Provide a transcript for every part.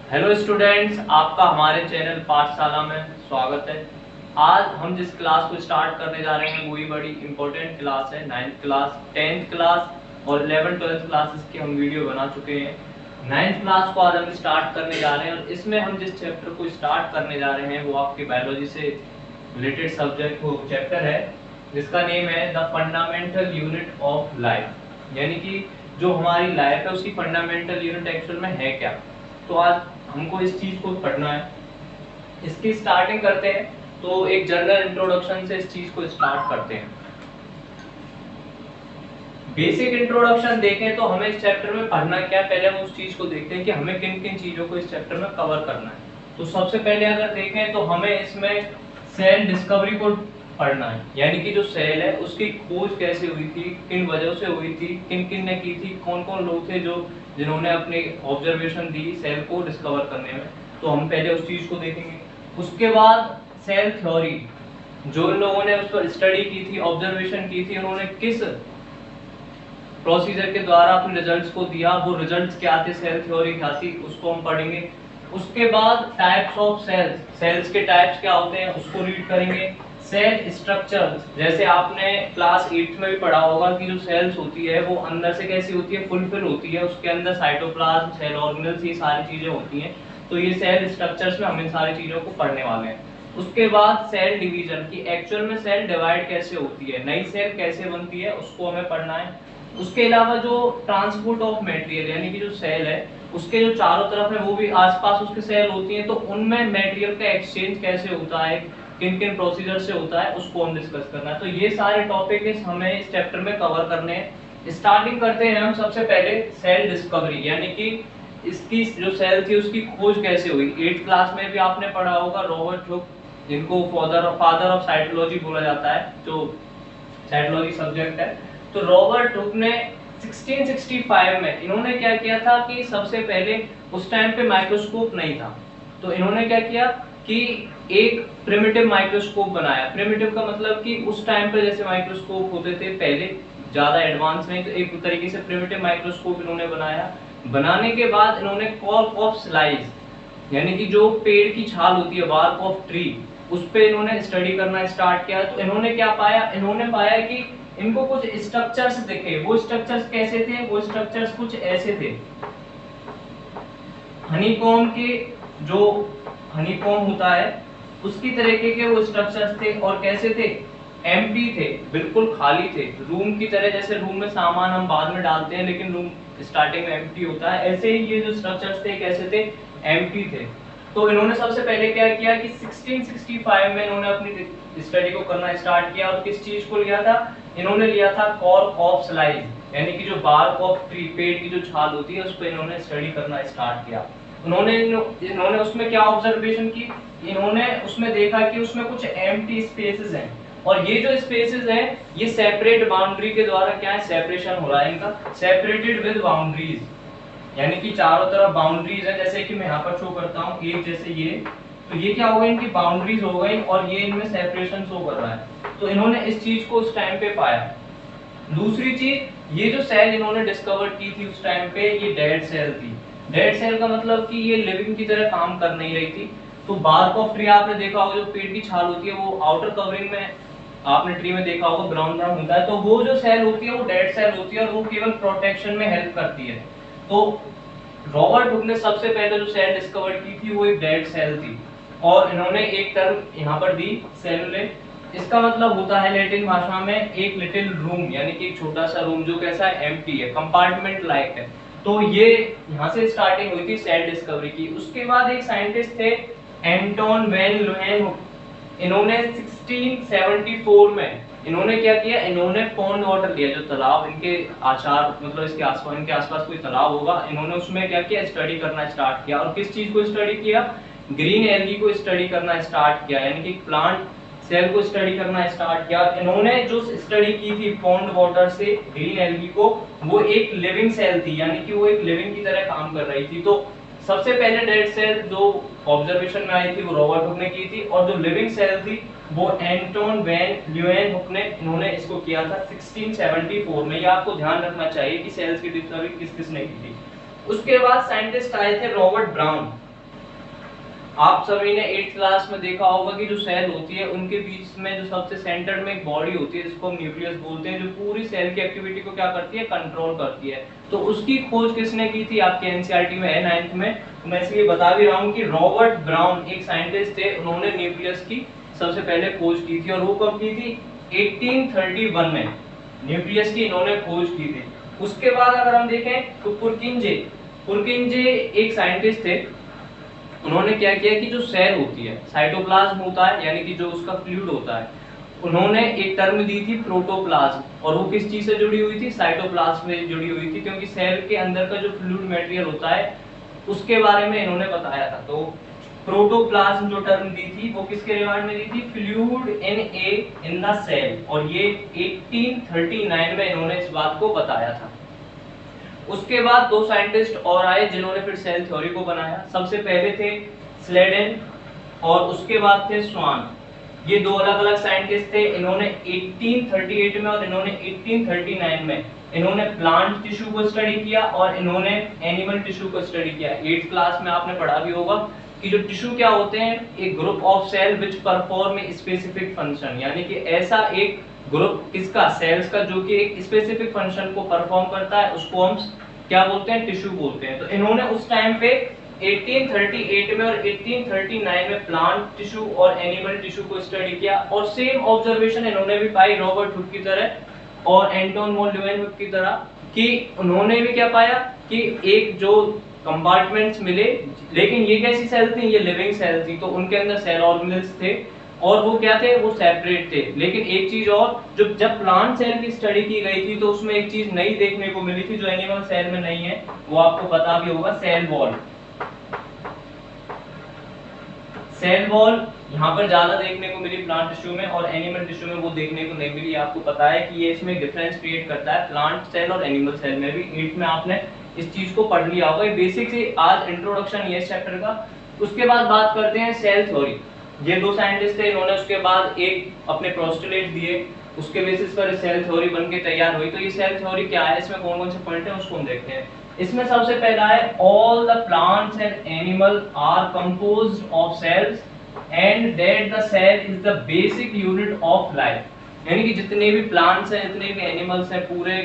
Hello students, आपका हमारे channel पाठशाला में स्वागत है। आज हम जिस क्लास को स्टार्ट करने जा रहे हैं वही बड़ी इंपॉर्टेंट क्लास है। 9th क्लास, 10th क्लास और 11th 12th क्लासेस की हम वीडियो बना चुके हैं। 9th क्लास को आज हम स्टार्ट करने जा रहे हैं और इसमें हम जिस चैप्टर को स्टार्ट करने जा रहे हैं वो आपके बायोलॉजी से रिलेटेड सब्जेक्ट वो चैप्टर है जिसका नेम है the fundamental unit of life, यानी कि जो हमारी लाइफ है उसकी फंडामेंटल यूनिट एक्चुअल में है क्या। तो आज हमको इस चीज को पढ़ना है। इसकी स्टार्टिंग करते हैं तो एक जनरल इंट्रोडक्शन से इस चीज को स्टार्ट करते हैं। बेसिक इंट्रोडक्शन देखें तो हमें इस चैप्टर में पढ़ना क्या है, पहले हम उस चीज को देखते हैं कि हमें किन किन चीजों को इस चैप्टर में कवर करना है। तो सबसे पहले अगर देखें तो हमें इसमें सेल डिस्कवरी को पढ़ना है, यानी कि जो सेल है उसकी खोज कैसे हुई थी, किन वजहों से हुई थी, किन किन ने की थी, कौन कौन लोग थे जो जिन्होंने अपनी ऑब्जर्वेशन दी सेल को डिस्कवर करने में। तो हम पहले उस चीज को देखेंगे। उसके बाद सेल थ्योरी, जो इन लोगों ने उस पर स्टडी की थी, ऑब्जर्वेशन की थी, उन्होंने किस प्रोसीजर के द्वारा अपने रिजल्ट्स को दिया, वो रिजल्ट्स क्या थे, सेल थ्योरी क्या थी, उसको हम पढ़ेंगे। उसके बाद टाइप्स ऑफ सेल्स, सेल्स के टाइप्स क्या होते हैं उसको रीड करेंगे। सेल स्ट्रक्चर्स, जैसे आपने क्लास 8 में भी पढ़ा होगा कि जो सेल्स होती है वो अंदर से कैसी होती है, फुलफिल होती है, उसके अंदर साइटोप्लाज्म, सेल ऑर्गेनल्स, ये सारी चीजें होती हैं। तो ये सेल स्ट्रक्चर्स में हम इन सारी चीजों को पढ़ने वाले हैं। उसके बाद सेल डिवीजन, की एक्चुअल में सेल डिवाइड कैसे होती है, नई सेल कैसे बनती है, उसको हमें पढ़ना है। उसके अलावा जो ट्रांसपोर्ट ऑफ मटेरियल, यानी कि जो सेल है उसके जो चारों तरफ है वो भी आसपास उसके सेल होती हैं, तो उनमें मटेरियल का एक्सचेंज कैसे होता है, किन किन प्रोसीजर से होता है, उसको हम डिस्कस करना है। तो ये सारे टॉपिक हमें इस चैप्टर में कवर करने हैं। स्टार्टिंग करते हैं हम सबसे पहले सेल डिस्कवरी, यानी कि इसकी जो सेल थी उसकी खोज कैसे हुई। 8th क्लास में भी आपने पढ़ा होगा रॉबर्ट हुक, जिनको फादर ऑफ साइटोलॉजी बोला जाता है, जो साइटोलॉजी सब्जेक्ट है। तो रॉबर्ट हुक ने 1665 में इन्होंने क्या किया था कि सबसे पहले उस टाइम पे माइक्रोस्कोप नहीं था, तो इन्होंने क्या किया कि एक प्रिमिटिव माइक्रोस्कोप बनाया। प्रिमिटिव का मतलब कि उस टाइम पे जैसे माइक्रोस्कोप होते थे पहले, ज्यादा एडवांस नहीं, तो एक तरीके से प्रिमिटिव माइक्रोस्कोप इन्होंने बनाया। बनाने के बाद इन्होंने कॉर्क ऑफ स्लाइस, यानी कि जो पेड़ की छाल होती है, बार्क ऑफ ट्री, उस पे इन्होंने स्टडी करना स्टार्ट किया। तो इन्होंने क्या पाया, इन्होंने पाया कि इनको कुछ स्ट्रक्चर्स दिखे। वो स्ट्रक्चर्स कैसे थे, वो स्ट्रक्चर्स कुछ ऐसे थे। हनीकॉम्ब के, जो हनीकॉम्ब होता है उसकी तरीके के वो स्ट्रक्चर्स थे। और कैसे थे, एम्प्टी थे, बिल्कुल खाली थे, रूम की तरह। जैसे रूम में सामान हम बाद में डालते हैं लेकिन रूम स्टार्टिंग में एम्प्टी होता है, ऐसे ही ये जो स्ट्रक्चर्स थे कैसे थे, एम्प्टी थे। तो इन्होंने सबसे पहले क्या किया कि 1665 में इन्होंने अपनी स्टडी को करना स्टार्ट किया। और किस चीज को लिया था, इन्होंने लिया था कॉर्क ऑफ स्लाइस, यानी कि जो बार्क ऑफ ट्री, पेड़ की जो छाल होती है उस पर इन्होंने स्टडी करना स्टार्ट किया। इन्होंने उसमें क्या ऑब्जर्वेशन की, इन्होंने उसमें देखा कि उसमें कुछ एम्प्टी स्पेसेस हैं, और ये जो स्पेसेस हैं ये सेपरेट बाउंड्री के द्वारा क्या है, सेपरेशन हो रहा है इनका, सेपरेटेड विद बाउंड्रीज, यानी कि चारों तरफ बाउंड्रीज है। जैसे कि मैं यहाँ पर शो करता हूँ एक, जैसे ये, तो ये क्या हो गई, इनकी बाउंड्रीज हो गई और ये इनमें सेपरेशन शो कर रहा है। तो इन्होंने इस चीज को उस टाइम पे पाया। दूसरी चीज, ये जो सेल इन्होंने डिस्कवर की थी उस टाइम पे, ये डेड सेल थी। डेड सेल का मतलब कि ये लिविंग की तरह काम कर नहीं रही थी। तो बार्क ऑफ ट्री आपने देखा होगा, जो पेड़ की छाल होती है वो आउटर कवरिंग में आपने ट्री में देखा होगा, ग्राउंड में होता है, तो वो जो सेल होती है वो डेड सेल होती है और वो केवल प्रोटेक्शन में हेल्प करती है। तो रॉबर्ट हुक ने सबसे पहले जो सेल डिस्कवर की थी वो एक डेड सेल थी, और इन्होंने एक टर्म यहाँ पर दी, सेलुलेट। इसका मतलब होता है लैटिन भाषा में एक लिटिल रूम, यानी कि एक छोटा सा रूम जो कैसा है, एम्प्टी है, कंपार्टमेंट लाइक है। तो ये यहाँ से स्टार्टिंग हुई थी सेल डिस्कवरी की। उसके बाद एक साइंटिस्ट थे एंटोन वैन ल्यूहेनहुक, इन्होंने 1674 में इन्होंने क्या किया, इन्होंने पॉन्ड वाटर लिया, जो तालाब इनके आचार मतलब इसके आसपास, इनके आसपास कोई तालाब होगा, इन्होंने उसमें क्या किया, स्टडी करना स्टार्ट किया। और किस चीज को स्टडी किया, ग्रीन एल्गी को स्टडी करना स्टार्ट किया, यानी कि प्लांट सेल को स्टडी करना स्टार्ट किया। इन्होंने जो स्टडी की थी पॉन्ड वाटर से ग्रीन एल्गी को, वो एक लिविंग सेल थी, यानी कि वो एक लिविंग की तरह काम कर रही थी। तो सबसे पहले डेड सेल जो ऑब्जर्वेशन में आई थी वो रॉबर्ट हुक ने की थी, और जो लिविंग सेल थी वो एंटोन वैन ल्यूहेनहुक ने इन्होंने इसको किया था 1674 में। ये आपको ध्यान रखना चाहिए कि सेल्स की डिस्कवरी किस किस ने की थी। उसके बाद साइंटिस्ट आए थे रॉबर्ट ब्राउन, आप सभी ने 8th क्लास में देखा होगा कि जो सेल होती है उनके बीच में जो सबसे सेंटर में एक बॉडी होती है जिसको हम न्यूक्लियस बोलते हैं, जो पूरी सेल की एक्टिविटी को क्या करती है, कंट्रोल करती है। तो उसकी खोज किसने की थी, आपके एनसीईआरटी में है 9th में, तो मैं इसलिए बता भी रहा हूँ कि रॉबर्ट ब्राउन एक साइंटिस्ट थे, उन्होंने न्यूक्लियस की सबसे पहले खोज की थी। और वो कब की थी, 1831 में न्यूक्लियस की इन्होंने खोज की थी। उसके बाद अगर हम देखें तो पुरकिंजे एक साइंटिस्ट थे, उन्होंने क्या किया कि जो सेल होती है, साइटोप्लाज्म होता है यानी कि जो उसका फ्लूइड होता है, उन्होंने एक टर्म दी थी प्रोटोप्लाज्म, और वो किस चीज से जुड़ी हुई थी, साइटोप्लाज्म में जुड़ी हुई थी, क्योंकि सेल के अंदर का जो फ्लूइड मटेरियल होता है उसके बारे में इन्होंने बताया था। तो प्रोटोप्लाज्म जो टर्म दी थी वो किसके रिगार्ड में दी थी, फ्लूइड इन द सेल, और ये 1839 में इन्होंने इस बात को बताया था। उसके बाद दो साइंटिस्ट और आए जिन्होंने फिर सेल थ्योरी को बनाया। सबसे पहले थे स्लेडन और उसके बाद थे स्वान। ये दो अलग अलग साइंटिस्ट थे। इन्होंने 1838 में और इन्होंने 1839 में इन्होंने प्लांट टिश्यू को स्टडी किया और इन्होंने एनिमल टिश्यू को स्टडी किया। 8th क्लास में आपने पढ़ा भी होगा कि जो टिश्यू क्या होते हैं, एक group of cell which perform a specific function, यानी कि ऐसा एक ग्रुप किसका, सेल्स का, जो कि एक स्पेसिफिक फंक्शन को परफॉर्म करता है, उसको हम क्या बोलते हैं, टिश्यू बोलते हैं। तो इन्होंने उस टाइम पे 1838 में और 1839 में प्लांट टिश्यू और एनिमल टिश्यू को स्टडी किया, और सेम ऑब्जर्वेशन इन्होंने भी पाई रॉबर्ट हुक की तरह और एंटोन वॉन ल्यूवेनहुक की तरह, कि उन्होंने भी क्या पाया कि एक जो कंपार्टमेंट्स मिले, लेकिन ये कैसी सेल थी, ये लिविंग सेल थी, तो उनके अंदर सेल ऑर्गेनेल्स थे और वो क्या थे, वो सेपरेट थे। लेकिन एक चीज और, जो जब प्लांट सेल की स्टडी की गई थी तो उसमें एक चीज नई देखने को मिली थी जो एनिमल सेल में नहीं है, वो आपको पता भी होगा, सेल वॉल। सेल वॉल यहाँ पर ज्यादा देखने को मिली प्लांट टिश्यू में, और एनिमल टिश्यू में वो देखने को नहीं मिली। आपको पता है कि ये इसमें डिफरेंस क्रिएट करता है प्लांट सेल और एनिमल सेल में भी। 8th में आपने इस चीज को पढ़ लिया होगा, बेसिक से आज इंट्रोडक्शन ये चैप्टर का। उसके बाद बात करते हैं सेल थ्योरी। ये दो साइंटिस्ट थे, इन्होंने उसके बाद एक अपने पोस्टुलेट दिए, उसके बेसिस पर सेल थ्योरी बनके तैयार हुई। तो ये सेल थ्योरी क्या है, इसमें कौन कौन से पॉइंट हैं उसको हम देखते हैं। इसमें सबसे पहला है all the plants and animal are composed of cells and that the cell is the basic unit of life, यानी कि जितने भी प्लांट्स हैं, जितने भी एनिमल्स हैं पूरे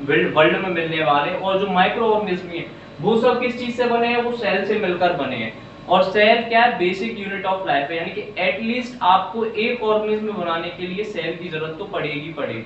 वर्ल्ड में मिलने वाले, और जो माइक्रो ऑर्गेनिज्म है वो सब किस चीज से बने हैं, वो सेल से मिलकर बने हैं। और सेल क्या है, बेसिक यूनिट ऑफ लाइफ है, यानी कि एटलीस्ट आपको एक ऑर्गेनिज्म बनाने के लिए सेल की जरूरत तो पड़ेगी।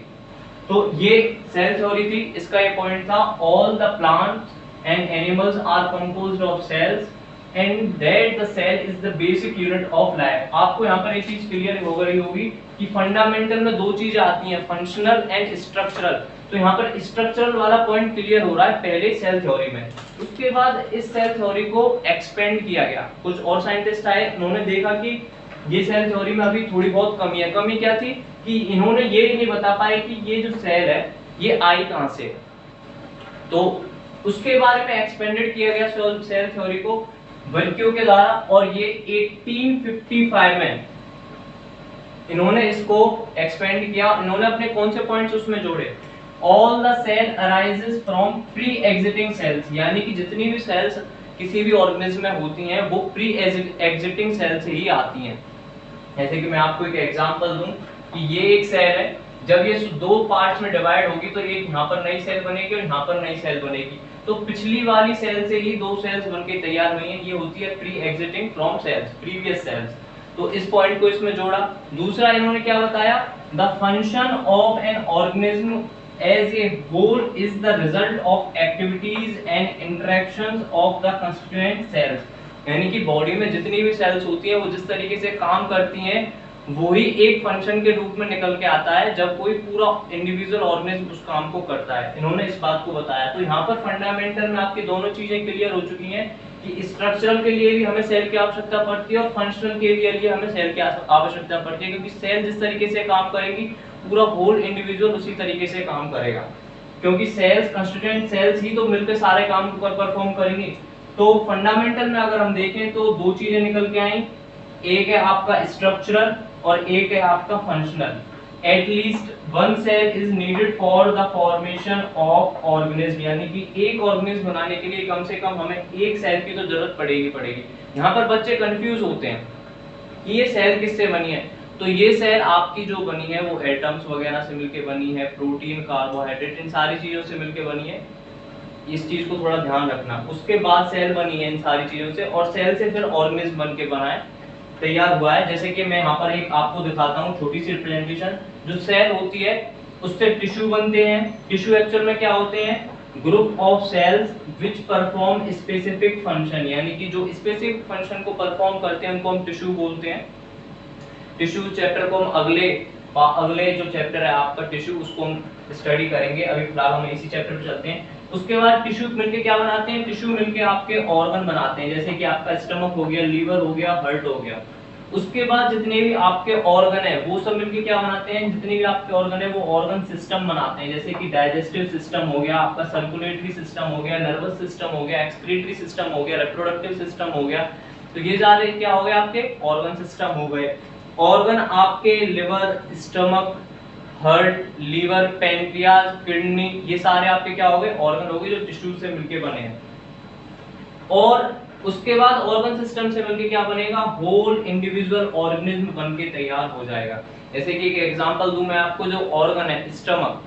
तो ये सेल थ्योरी थी, इसका ये पॉइंट था, all the plants and animals are composed of cells and that the cell is the basic unit of life. आपको यहाँ पर एक चीज क्लियर हो गई होगी कि फंडामेंटल में दो चीजें आती हैं, फंक्शनल एंड स्ट्रक्चरल। तो यहाँ पर स्ट्रक्चरल वाला पॉइंट क्लियर हो रहा है पहले सेल थ्योरी में। उसके बाद इस सेल थ्योरी को एक्सपेंड किया गया, कुछ और साइंटिस्ट आए, उन्होंने देखा कि ये सेल थ्योरी में अभी थोड़ी बहुत कमी है। कमी क्या थी कि इन्होंने ये नहीं बता पाए कि ये जो सेल है ये आई कहां से, तो उसके बारे में एक्सपेंडेड किया गया सेल थ्योरी को वर्कियो के द्वारा, और ये 1855 में इन्होंने इसको एक्सपेंड किया। इन्होंने अपने कौन से पॉइंट्स उसमें जोड़े, all the cell arises from pre existing cells, यानी कि जितनी भी सेल्स किसी भी ऑर्गेनिज्म में होती हैं वो प्री एग्जिटिंग सेल से ही आती हैं। जैसे कि मैं आपको एक एग्जांपल दूं कि ये एक सेल है, जब ये दो पार्ट्स में डिवाइड होगी तो एक यहाँ पर नई सेल बनेगी और यहाँ पर नई सेल बनेगी, तो पिछली वाली सेल से ही दो सेल्स बनके तैयार हुई हैं, ये होती है pre existing from cells, previous cells. तो इस पॉइंट को इसमें जोड़ा। दूसरा इन्होंने क्या बताया, the function of an organism as a whole is the result of activities and interactions of the constituent cells, यानी कि बॉडी में जितनी भी सेल्स होती हैं वो जिस तरीके से काम करती हैं वही एक फंक्शन के रूप में निकल के आता है जब कोई पूरा इंडिविजुअल ऑर्गेनिज्म उस काम को करता है। इन्होंने इस बात को बताया। तो यहाँ पर फंडामेंटल में आपकी दोनों चीजें क्लियर हो चुकी हैं कि स्ट्रक्चरल के लिए भी हमें सेल की आवश्यकता पड़ती है और फंक्शनल के लिए हमें सेल की आवश्यकता पड़ती है, क्योंकि सेल जिस तरीके से काम करेगी पूरा होल इंडिविजुअल उसी तरीके से काम करेगा, क्योंकि सेल्स कंस्टिट्यूएंट सेल्स ही तो मिलकर सारे काम को परफॉर्म करेंगी। तो फंडामेंटल में अगर हम देखें तो दो चीजें निकल के आई, एक है आपका स्ट्रक्चरल और एक है आपका functional. At least one cell is needed for the formation of organism, यानी कि एक ऑर्गेनिज्म बनाने के लिए कम से कम हमें एक सेल की तो जरूरत पड़ेगी। यहाँ पर बच्चे कंफ्यूज होते हैं कि ये सेल किससे बनी है। तो ये सेल आपकी जो बनी है वो एटम्स वगैरह से मिलके बनी है, प्रोटीन, कार्बोहाइड्रेट, इन सारी चीजों से मिलके बनी है। इस चीज को थोड़ा ध्यान रखना। उसके बाद सेल बनी है इन सारी चीजों से, और सेल से फिर ऑर्गेनिज्म बन के बना है, तैयार हुआ है। जैसे कि मैं यहाँ पर एक आपको दिखाता हूँ छोटी सी रिप्रेजेंटेशन। जो सेल होती है उससे टिश्यू बनते हैं। टिश्यू एक्चुअल में क्या होते हैं? Group of cells which perform specific function, यानी कि जो स्पेसिफिक फंक्शन को परफॉर्म करते हैं उनको हम टिश्यू बोलते हैं। टिश्यू चैप्टर को हम अगले जो चैप्टर है आपका टिश्यू, उसको हम स्टडी करेंगे। अभी फिलहाल हम इसी चैप्टर पे चलते हैं। उसके बाद टिश्यू मिलके क्या बनाते हैं? टिश्यू मिलके आपके ऑर्गन बनाते हैं, जैसे कि आपका स्टमक हो गया, लीवर हो गया, हार्ट हो गया। उसके बाद जितने भी आपके ऑर्गन है वो सब मिलके क्या बनाते हैं? जितने भी आपके ऑर्गन है वो ऑर्गन सिस्टम बनाते हैं, जैसे कि डाइजेस्टिव सिस्टम हो गया, आपका सर्कुलेटरी सिस्टम हो गया, नर्वस सिस्टम हो गया, एक्सक्रीटरी सिस्टम हो गया, रिप्रोडक्टिव सिस्टम हो गया। तो ये सारे क्या हो गए? आपके ऑर्गन सिस्टम हो गए। ऑर्गन आपके liver, stomach, heart, liver, pancreas, kidney, ये सारे आपके क्या हो गए? ऑर्गन हो गए जो टिश्यू से मिलके बने हैं। और उसके बाद ऑर्गन सिस्टम से मिलके क्या बनेगा? होल इंडिविजुअल ऑर्गेनिज्म बन के तैयार हो जाएगा। जैसे कि एक एग्जांपल दूं मैं आपको, जो ऑर्गन है स्टमक,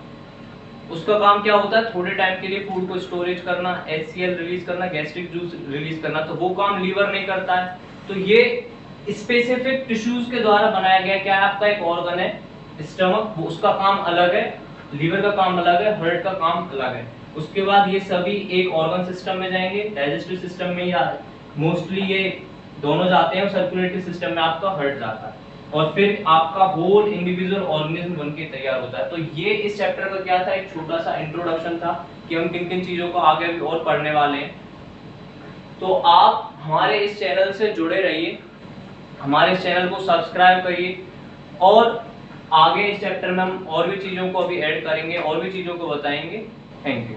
उसका काम क्या होता है? थोड़े टाइम के लिए फूड को स्टोरेज करना, HCl रिलीज करना, गैस्ट्रिक जूस रिलीज करना। तो वो काम लीवर नहीं करता है। तो ये स्पेसिफिक टिश्यूज के द्वारा बनाया गया क्या है? आपका एक ऑर्गन है स्टमक, वो उसका काम अलग है, लीवर का काम अलग है, हार्ट का काम अलग है। उसके बाद ये सभी एक ऑर्गन सिस्टम में जाएंगे, डाइजेस्टिव सिस्टम में या मोस्टली ये दोनों जाते हैं, और सर्कुलेटरी सिस्टम में आपका हार्ट जाता है, और फिर आपका होल इंडिविजुअल ऑर्गेनिज्म बनके तैयार होता है। तो ये इस चैप्टर का क्या था? एक छोटा सा इंट्रोडक्शन था कि हम किन किन चीजों को आगे भी और पढ़ने वाले हैं। तो आप हमारे इस चैनल से जुड़े रहिए, हमारे इस चैनल को सब्सक्राइब करिए, और आगे इस चैप्टर में हम और भी चीजों को अभी ऐड करेंगे, और भी चीजों को बताएंगे। Thank you.